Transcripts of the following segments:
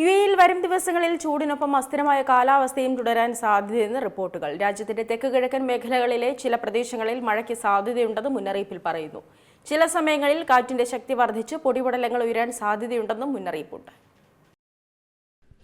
യുഎഇയിൽ വരും ദിവസങ്ങളിൽ ചൂടിനൊപ്പം അസ്ഥിരമായ കാലാവസ്ഥയും തുടരാൻ സാധ്യതയെന്ന് റിപ്പോർട്ടുകൾ. രാജ്യത്തിന്റെ തെക്ക് കിഴക്കൻ മേഖലകളിലെ ചില പ്രദേശങ്ങളിൽ മഴയ്ക്ക് സാധ്യതയുണ്ടെന്ന് മുന്നറിയിപ്പിൽ പറയുന്നു. ചില സമയങ്ങളിൽ കാറ്റിന്റെ ശക്തി വർദ്ധിച്ച് പൊടിപടലങ്ങൾ ഉയരാൻ സാധ്യതയുണ്ടെന്നും മുന്നറിയിപ്പുണ്ട്.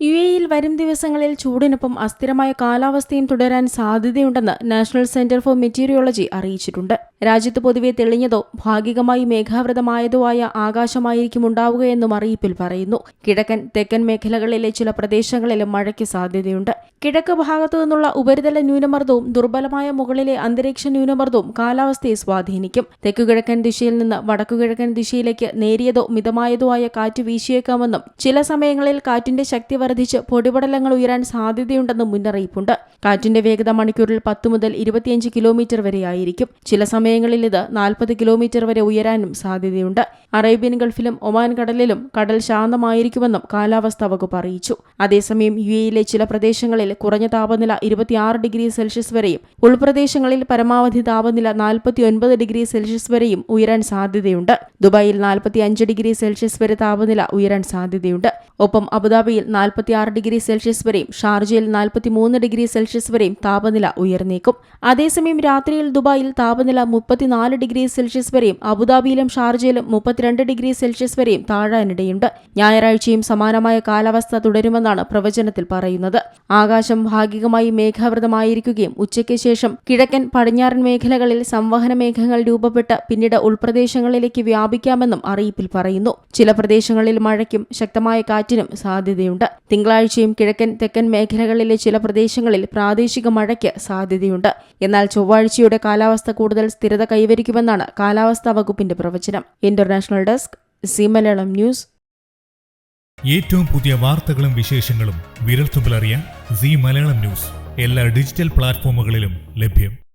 യുഎഇയിൽ വരും ദിവസങ്ങളിൽ ചൂടിനൊപ്പം അസ്ഥിരമായ കാലാവസ്ഥയും തുടരാൻ സാധ്യതയുണ്ടെന്ന് നാഷണൽ സെന്റർ ഫോർ മെറ്റീരിയോളജി അറിയിച്ചിട്ടുണ്ട്. രാജ്യത്ത് പൊതുവെ തെളിഞ്ഞതോ ഭാഗികമായി മേഘാവൃതമായതോ ആയ ആകാശമായിരിക്കും ഉണ്ടാവുകയെന്നും അറിയിപ്പിൽ പറയുന്നു. കിഴക്കൻ തെക്കൻ മേഖലകളിലെ ചില പ്രദേശങ്ങളിലും മഴയ്ക്ക് സാധ്യതയുണ്ട്. കിഴക്ക് ഭാഗത്തു നിന്നുള്ള ഉപരിതല ന്യൂനമർദ്ദവും ദുർബലമായ മുകളിലെ അന്തരീക്ഷ ന്യൂനമർദ്ദവും കാലാവസ്ഥയെ സ്വാധീനിക്കും. തെക്കുകിഴക്കൻ ദിശയിൽ നിന്ന് വടക്കുകിഴക്കൻ ദിശയിലേക്ക് നേരിയതോ മിതമായതോ ആയ കാറ്റ് വീശിയേക്കാമെന്നും ചില സമയങ്ങളിൽ കാറ്റിന്റെ ശക്തി വർദ്ധിച്ച് പൊടിപടലങ്ങൾ ഉയരാൻ സാധ്യതയുണ്ടെന്നും മുന്നറിയിപ്പുണ്ട്. കാറ്റിന്റെ വേഗത മണിക്കൂറിൽ 10 മുതൽ 25 കിലോമീറ്റർ വരെയായിരിക്കും. ചില സമയങ്ങളിൽ ഇത് 40 കിലോമീറ്റർ വരെ ഉയരാനും സാധ്യതയുണ്ട്. അറേബ്യൻ ഗൾഫിലും ഒമാൻ കടലിലും കടൽ ശാന്തമായിരിക്കുമെന്നും കാലാവസ്ഥാ വകുപ്പ് അറിയിച്ചു. അതേസമയം യുഎഇയിലെ ചില പ്രദേശങ്ങളിൽ കുറഞ്ഞ താപനില 26 ഡിഗ്രി സെൽഷ്യസ് വരെയും ഉൾപ്രദേശങ്ങളിൽ പരമാവധി താപനില 49 ഡിഗ്രി സെൽഷ്യസ് വരെയും ഉയരാൻ സാധ്യതയുണ്ട്. ദുബായിൽ 45 ഡിഗ്രി സെൽഷ്യസ് വരെ താപനില ഉയരാൻ സാധ്യതയുണ്ട്. ഒപ്പം അബുദാബിയിൽ 46 ഡിഗ്രി സെൽഷ്യസ് വരെയും ഷാർജയിൽ 43 ഡിഗ്രി സെൽഷ്യസ് വരെയും താപനില ഉയർന്നേക്കും. അതേസമയം രാത്രിയിൽ ദുബായിൽ താപനില 34 ഡിഗ്രി സെൽഷ്യസ് വരെയും അബുദാബിയിലും ഷാർജയിലും 32 ഡിഗ്രി സെൽഷ്യസ് വരെയും താഴാനിടയുണ്ട്. ഞായറാഴ്ചയും സമാനമായ കാലാവസ്ഥ തുടരുമെന്നാണ് പ്രവചനത്തിൽ പറയുന്നത്. ആകാശം ഭാഗികമായി മേഘാവൃതമായിരിക്കുകയും ഉച്ചയ്ക്ക് ശേഷം കിഴക്കൻ പടിഞ്ഞാറൻ മേഖലകളിൽ സംവഹന മേഘങ്ങൾ രൂപപ്പെട്ട് പിന്നീട് ഉൾപ്രദേശങ്ങളിലേക്ക് വ്യാപിക്കാമെന്നും അറിയിപ്പിൽ പറയുന്നു. ചില പ്രദേശങ്ങളിൽ മഴയ്ക്കും ശക്തമായ കാറ്റിനും സാധ്യതയുണ്ട്. തിങ്കളാഴ്ചയും കിഴക്കൻ തെക്കൻ മേഖലകളിലെ ചില പ്രദേശങ്ങളിൽ പ്രാദേശിക മഴയ്ക്ക് സാധ്യതയുണ്ട്. എന്നാൽ ചൊവ്വാഴ്ചയുടെ കാലാവസ്ഥ കൂടുതൽ സ്ഥിരത കൈവരിക്കുമെന്നാണ് കാലാവസ്ഥാ വകുപ്പിന്റെ പ്രവചനം. International desk C Malayalam news. ഏറ്റവും പുതിയ വാർത്തകളും വിശേഷങ്ങളും വിരൽത്തുമ്പിലറിയാൻ സി മലയാളം ന്യൂസ് എല്ലാ ഡിജിറ്റൽ പ്ലാറ്റ്ഫോമുകളിലും ലഭ്യം.